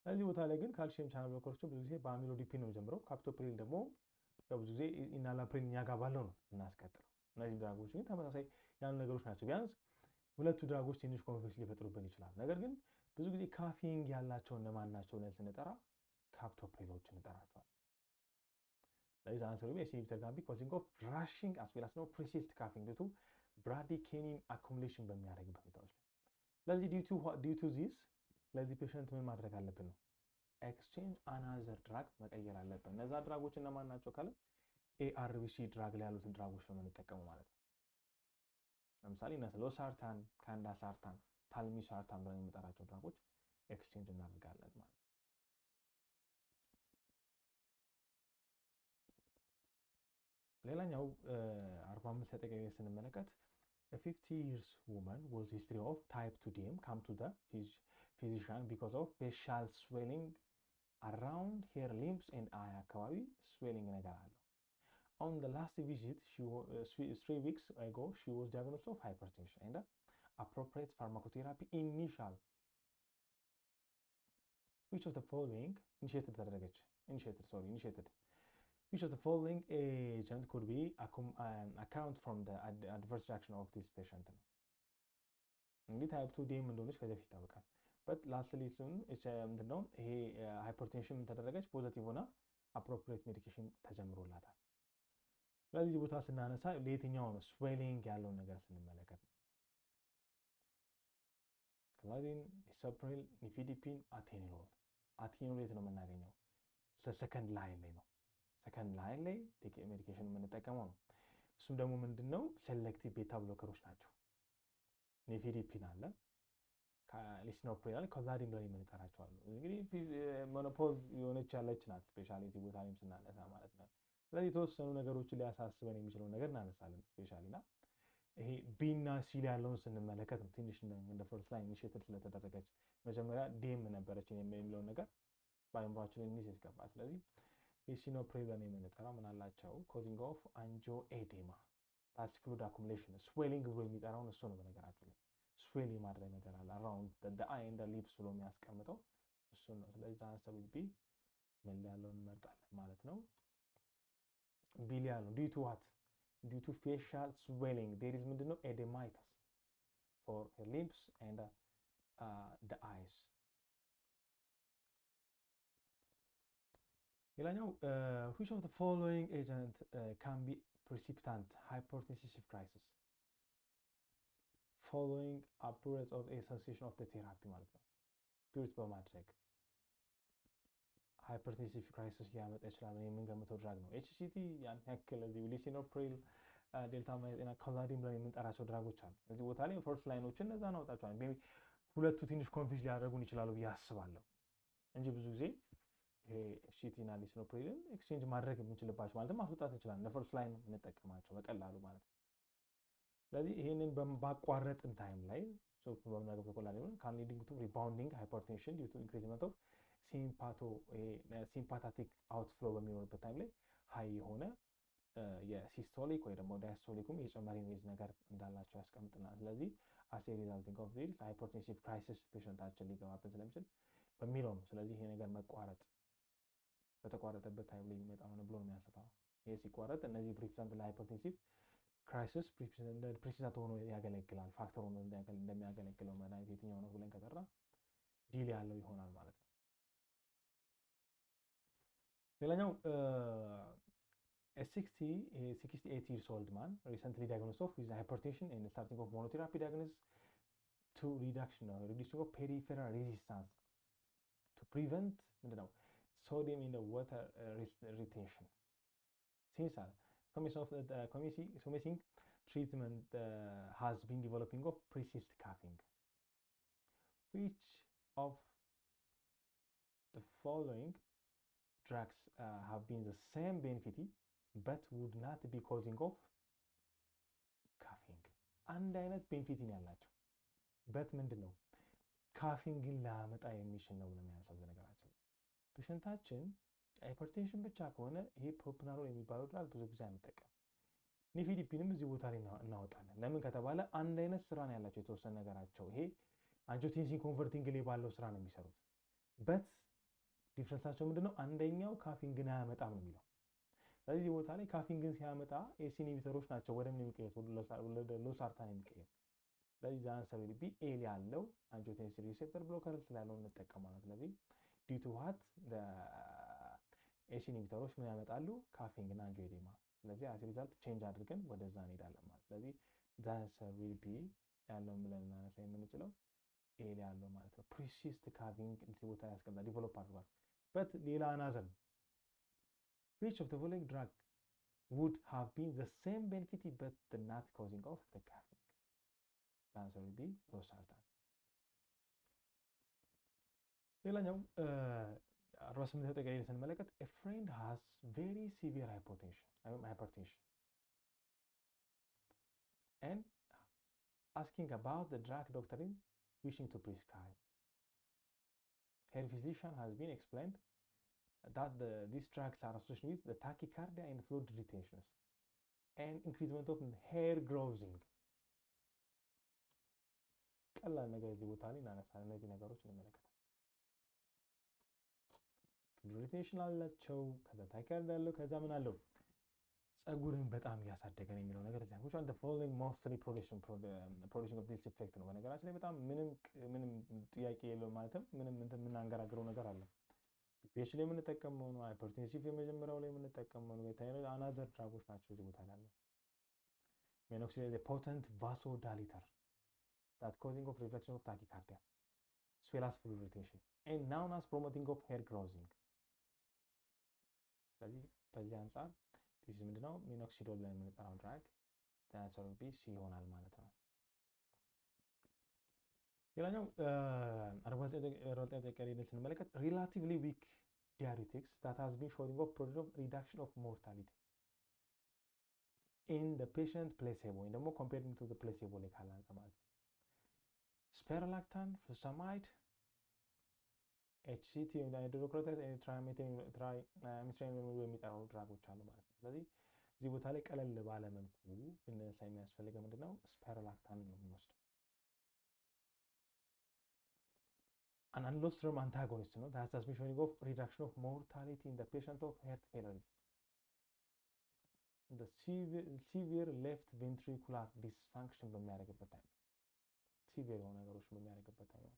እዚህ ቦታ ላይ ግን ካልሲየም ቻናል ብሎከሮችን ብዙ ጊዜ በአሚሎዲፒን ነው ጀምረው ካፕቶፕሪል ደግሞ ያው ብዙ ጊዜ ኢናላፕሪን እኛ ጋር ባለው ነው እናስቀጥለው። እነዚህ ድራጎች ግን ተመሳሳይ ያሉ ነገሮች ናቸው። ቢያንስ ሁለቱ ድራጎች ትንሽ ኮንፍሊክት ሊፈጥሩብን ይችላል። ነገር ግን ብዙ ጊዜ ካፊንግ ያላቸው እነማን ናቸው ብለን ስንጠራ ካፕቶፕሪሎችን እንጠራቸዋለን። ስለዚህ አንሰሩ ኤሲ ኢንሂቢተር ጋር ቢኮዚንግ ኦፍ ራሽንግ አስ ዌል አስ ኖ ፕሪሲስት ካፊንግ ቱ ብራዲኬኒን አኩሙሌሽን በሚያደርግበት ሁኔታዎች ላይ ስለዚህ ዲዩ ቱ ዚስ ለዚህ ፔሸንት ምን ማድረግ አለብን ነው ኤክስቼንጅ አናዘር ድራግ መቀየር አለብን። እነዛ ድራጎች እነማን ናቸው ካለ ኤአርቢሲ ድራግ ላይ ያሉትን ድራጎች ነው የምንጠቀመው ማለት ነው። ለምሳሌ ሎሳርታን፣ ካንዳሳርታን፣ ታልሚሳርታን ብለን የምንጠራቸው ድራጎች ኤክስቼንጅ እናደርጋለን ማለት ነው። ሌላኛው 45 ተጠቃሚ ስንመለከት a 50 years woman was history of type 2 DM come to the physician because of facial swelling around her limbs and eye አካባቢ swelling ነገር አለው። On the last visit 3 weeks ago she was diagnosed of hypertension and appropriate pharmacotherapy initiated which of the following which of the following agent could be account from the adverse reaction of this patient ነው እንግዲህ ታይፕ 2 ዲኤም እንደሆነች ከዚህ በፊት ይታወቃል። በት ላስትሊ ሱን ምንድነው ይሄ ሃይፐርቴንሽን ምን ተደረገች ፖዚቲቭ ሆና አፕሮፕሪየት ሜዲኬሽን ተጀምሮላታል። ስለዚህ ቦታ ስናነሳ ለየትኛው ነው ስዌሊንግ ያለውን ነገር ስንመለከት ክላዲን፣ ኢሶፕሪል፣ ኒፊዲፒን፣ አቴኒሎል። አቴኒሎል የት ነው የምናገኘው? ሰከንድ ላይን ላይ ነው። ሰከንድ ላይን ላይ ሜዲኬሽን የምንጠቀመው ነው። እሱም ደግሞ ምንድነው ሴሌክቲቭ ቤታ ብሎከሮች ናቸው። ኒፊዲፒን አለ፣ ሊሲኖፕሪል አለ፣ ክላዲን ብለን የምንጠራቸው አሉ። እንግዲህ ሞኖፖዝ የሆነች ያለች ናት ስፔሻሊ እዚህ ቦታ ላይም ስናነሳ ማለት ነው። ስለዚህ የተወሰኑ ነገሮችን ሊያሳስበን የሚችለውን ነገር እናነሳለን ስፔሻሊ እና ይሄ ቢ እና ሲ ላይ ያለውን ስንመለከት ነው ትንሽ እንደ ፈርስት ላይ ኢኒሺየቲቭ ስለተደረገች መጀመሪያ ዲኤም ነበረች የሚለውን ነገር በአይምሯችን ላይ እንይዝ ያስገባል። ስለዚህ ሊሲኖፕሪል ብለን የምንጠራው ምን አላቸው? ኮዚንግ ኦፍ አንጆ ኤዴማ ታች ፍሉድ አኩሙሌሽን ስዌሊንግ ብሎ የሚጠራውን እሱ ነው። በነገራችን ላይ ስዌል የማድረግ ነገር አለ አራውንድ አይ ኤንድ ሊፕስ ብሎ የሚያስቀምጠው እሱ ነው። ስለዚህ ዛንሰብ ቢ ምን ያለውን እንመርጣለን ማለት ነው። ቢ ላይ ያለው ዲዩ ቱ ዋት due to facial swelling there is ምንድነው edemitis for her lips and the eyes። ሌላኛው which of the following agent can be precipitant hypertensive crisis following appearance of a cessation of the therapy ማለት ነው። ፒሪት በማድረግ ሃይፐርቴንሲቭ ክራይሲስ ሊያመጣ ይችላል የምንገምተው ድራግ ነው። ኤችሲቲ ያን ያክል ሊሲኖፕሪል፣ ዴልታ ማይዜና ክላዲን ብለን የምንጠራቸው ድራጎች አሉ። እዚህ ቦታ ላይ ፈርስት ላይኖችን እነዛ እናወጣቸዋለን። ሜይ ቢ ሁለቱ ትንሽ ኮንፊውዝ ሊያደርጉን ይችላሉ ብዬ አስባለሁ እንጂ ብዙ ጊዜ ይሄ ኤችሲቲ እና ሊሲኖፕሪልን ኤክስቼንጅ ማድረግ የምንችልባቸው ማለትም ማስወጣት እንችላለን። ለፈርስት ላይን የምንጠቀማቸው በቀላሉ ማለት ነው። ስለዚህ ይሄንን ባቋረጥን ታይም ላይ ሶፍ በመናገር ኮላሊን ካን ሊዲንግ ቱ ሪባውንዲንግ ሃይፐርቴንሽን ዲዩ ቱ ኢንክሪዝመንት ኦፍ ሲምፓታቲክ አውትፍሎ በሚኖርበት ታይም ላይ ሀይ የሆነ የሲስቶሊክ ወይ ደግሞ ዳያስቶሊኩም የጨመረ ኢሜጅ ነገር እንዳላቸው ያስቀምጥልናል። ስለዚህ አስ ኤ ሪዛልቲንግ ኦፍ ዚስ ሃይፐርቴንሲቭ ክራይሲስ ፔሸንታችን ሊገባብን ስለሚችል በሚለው ነው። ስለዚህ ይሄ ነገር መቋረጥ በተቋረጠበት ታይም ላይ የሚመጣ ሆነ ብሎ ነው የሚያስፈው። ይሄ ሲቋረጥ እነዚህ ፕሪሲዛንት ለሃይፐርቴንሲቭ ክራይሲስ ፕሪሲዛንት ሆኖ ያገለግላል። ፋክተር ሆኖ እንደሚያገለግለው መድኃኒት የትኛው ነው ብለን ከጠራ ዲል ያለው ይሆናል ማለት ነው። ሌላኛው a 68 years old man recently diagnosed with hypertension and starting of monotherapy diagnosis to reducing of peripheral resistance to prevent sodium in the water retention. Since commencing treatment has been developing of persist coughing. Which of the following drugs have been the same benefit but would not be causing of coughing? አንድ አይነት ቤንፊት ያላቸው በት ምንድነው ካፊንግን ላመጣ የሚችል ነው ብለን የሚያነሳው ነገራችን። ፔሸንታችን ሃይፐርቴንሽን ብቻ ከሆነ ይሄ ፕሮፕናኖል የሚባለው ድራግ ብዙ ጊዜ አንጠቀም። ኒፊዲፒንም እዚህ ቦታ ላይ እናወጣለን። ለምን ከተባለ አንድ አይነት ስራ ነው ያላቸው የተወሰነ ነገራቸው። ይሄ አንጂዮቴንሲን ኮንቨርቲንግ ላይ ባለው ስራ ነው የሚሰሩት። በት ዲፍረንሳቸው ምንድነው? አንደኛው ካፊንግን አያመጣም ነው የሚለው። ስለዚህ ቦታ ላይ ካፊንግን ሲያመጣ ኤሲ ኢንሂቢተሮች ናቸው ወደ ምን የሚቀየሩት? ወደ ሎሳርታን የሚቀየሩት። ስለዚህ ዛንሰር ቢ ኤል ያለው አንጂዮቴንሲን ሪሴፕተር ብሎከር ስላለው እንጠቀማለን። ስለዚህ ዲዩ ቱ ዋት ኤሲ ኢንሂቢተሮች ምን ያመጣሉ? ካፊንግ እና አንጂዮዴማ። ስለዚህ አስ ሪዛልት ቼንጅ አድርገን ወደዛ እንሄዳለን ማለት። ስለዚህ ዛንሰር ቢ ያለው ብለን እናነሳ የምንችለው ኤል ያለው ማለት ነው። ፕሪሲስት ካፊንግ እዚህ ቦታ ያስቀምጣል ዲቨሎፕ አድርጓል። በት ሌላ አናዘር which of the following drug would have been the same benefit but not causing of the coughing? The answer will be losartan. ሌላኛው 48 ተጠቃላይ ስንመለከት a friend has very severe hypertension and asking about the drug doctor wishing to prescribe. Her physician has been explained that these drugs are associated with the tachycardia and fluid retentions and increasement of hair growing. ቀላል ነገር እዚህ ቦታ ላይ እናነሳለን። እነዚህ ነገሮች እንመለከታለን። fluid retention አላቸው፣ ከዛ ታኪካርዲያ አለው፣ ከዛ ምን አለው? ጸጉርን በጣም እያሳደገ ነው የሚለው ነገር እዚህ which are the following mostly producing of this effect ነው። በነገራችን ላይ በጣም ምንም ጥያቄ የለውም ማለትም ምንም የምናንገራግረው ነገር አለ። ፒኤች ላይ የምንጠቀመው ነው። ሃይፐርቴንሲቭ የመጀመሪያው ላይ የምንጠቀመው ነው። የተለያዩ አናዘር ድራጎች ናቸው እዚህ ቦታ ላይ ያለው። ሚኖክሲዲል is a potent vasodilator that causing of reduction of tachycardia, swells fluid retention, and known as promoting of hair growing. ስለዚህ በዚህ አንጻር ዲስ ምንድነው ሚኖክሲዲል ላይ የምንጠራው ድራግ ተናሰሩ ቢሲ ይሆናል ማለት ነው። ሌላኛው 49 ቀሪነት ስንመለከት ሪላቲቭሊ ዊክ diuretics that has been showing of reduction of mortality in the patient placebo ወይም ደግሞ comparing to the placebo ላይ ካለ አንጻር ማለት ነው። spironolactone, furosemide, HCT hydrochloride ትራይሜትራይን የሚጠራው ድራጎች አሉ ማለት ነው። ስለዚህ እዚህ ቦታ ላይ ቀለል ባለ መልኩ ልናነሳ የሚያስፈልገው ምንድነው spironolactone ነው የምንወስደው። An aldosterone antagonist ነው that has been showing of reduction of mortality in the patient of heart failure. The severe left ventricular dysfunction በሚያደርግበት ታይም ሲቪር የሆኑ ነገሮች በሚያደርግበት ታይም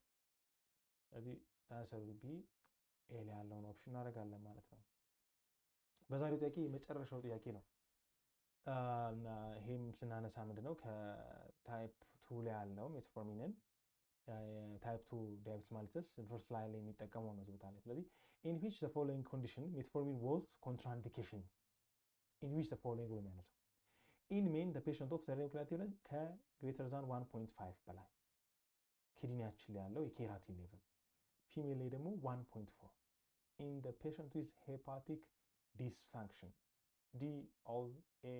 ስለዚህ አንሰር ቢ ኤ ላይ ያለውን ኦፕሽን እናደርጋለን ማለት ነው። በዛሬው ጥያቄ የመጨረሻው ጥያቄ ነው። ይሄም ስናነሳ ምንድነው ከታይፕ 2 ላይ ያለው ሜትፎርሚንን ታይፕ 2 ዳያቤቲስ ማልተስ ፈርስት ላይን ላይ የሚጠቀመው ነው እዚህ ቦታ ላይ። ስለዚህ in which the following condition metformin was contraindication in which the following ነው የሚያነሳው in men the patient of cerebral creatinine ከግሬተር ዛን 1.5 በላይ ኪድኒያችን ላይ ያለው የኬራቲን ሌቭል፣ ፊሜል ላይ ደግሞ 1.4 in the patient with hepatic dysfunction ዲ ኦል ኤ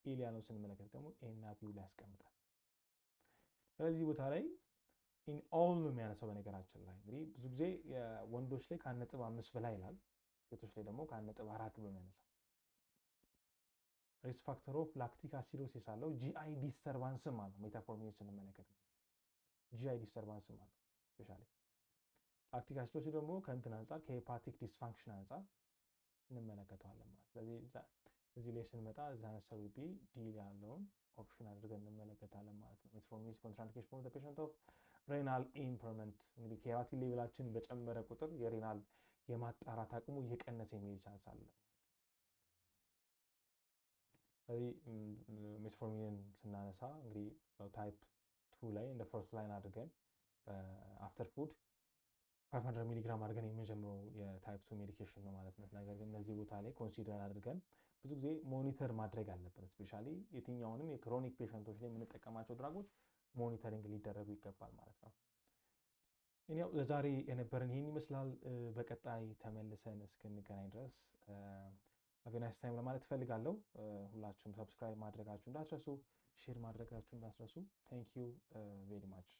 ኢሊያኖ ስንመለከት ደግሞ ኤ እና ቢው ላይ ያስቀምጣል። ስለዚህ ቦታ ላይ ኢን ኦል ነው የሚያነሳው። በነገራችን ላይ እንግዲህ ብዙ ጊዜ ወንዶች ላይ ከ1.5 በላይ ይላል፣ ሴቶች ላይ ደግሞ ከ1.4 ብሎ የሚያነሳው። ሪስክ ፋክተር ኦፍ ላክቲክ አሲዶሲስ አለው። ጂአይ ዲስተርባንስም አለው። ሜታፎርሚን ስንመለከት ጂአይ ዲስተርባንስም አለው። ስፔሻሊ ላክቲክ አሲዶሲስ ደግሞ ከእንትን አንጻር ከሄፓቲክ ዲስፋንክሽን አንጻር እንመለከተዋለን ማለት። ስለዚህ እዚህ ላይ ስንመጣ እዛ ነሰሩ ቢ ዲ ያለውን ኦፕሽን አድርገን እንመለከታለን ማለት ነው። ሜትፎርሚን ኮንትራንዲኬሽን ፎር ዘ ፔሸንት ኦፍ ሬናል ኢምፐርመንት እንግዲህ ኬራቲን ሌቭላችን በጨመረ ቁጥር የሬናል የማጣራት አቅሙ እየቀነሰ የሚሄድ ቻንስ አለ። ስለዚህ ሜትፎርሚንን ስናነሳ እንግዲህ ታይፕ 2 ላይ እንደ ፈርስት ላይን አድርገን አፍተር ፉድ 500 ሚሊግራም አድርገን የምንጀምረው የታይፕ 2 ሜዲኬሽን ነው ማለት ነው። ነገር ግን እነዚህ ቦታ ላይ ኮንሲደር አድርገን ብዙ ጊዜ ሞኒተር ማድረግ አለብን። ስፔሻሊ የትኛውንም የክሮኒክ ፔሸንቶች ላይ የምንጠቀማቸው ድራጎች ሞኒተሪንግ ሊደረጉ ይገባል ማለት ነው። እኛው ለዛሬ የነበረን ይህን ይመስላል። በቀጣይ ተመልሰን እስክንገናኝ ድረስ አቬናይስ ታይም ለማለት እፈልጋለሁ። ሁላችሁም ሰብስክራይብ ማድረጋችሁ እንዳትረሱ፣ ሼር ማድረጋችሁ እንዳትረሱ። ቴንክ ዩ ቬሪ ማች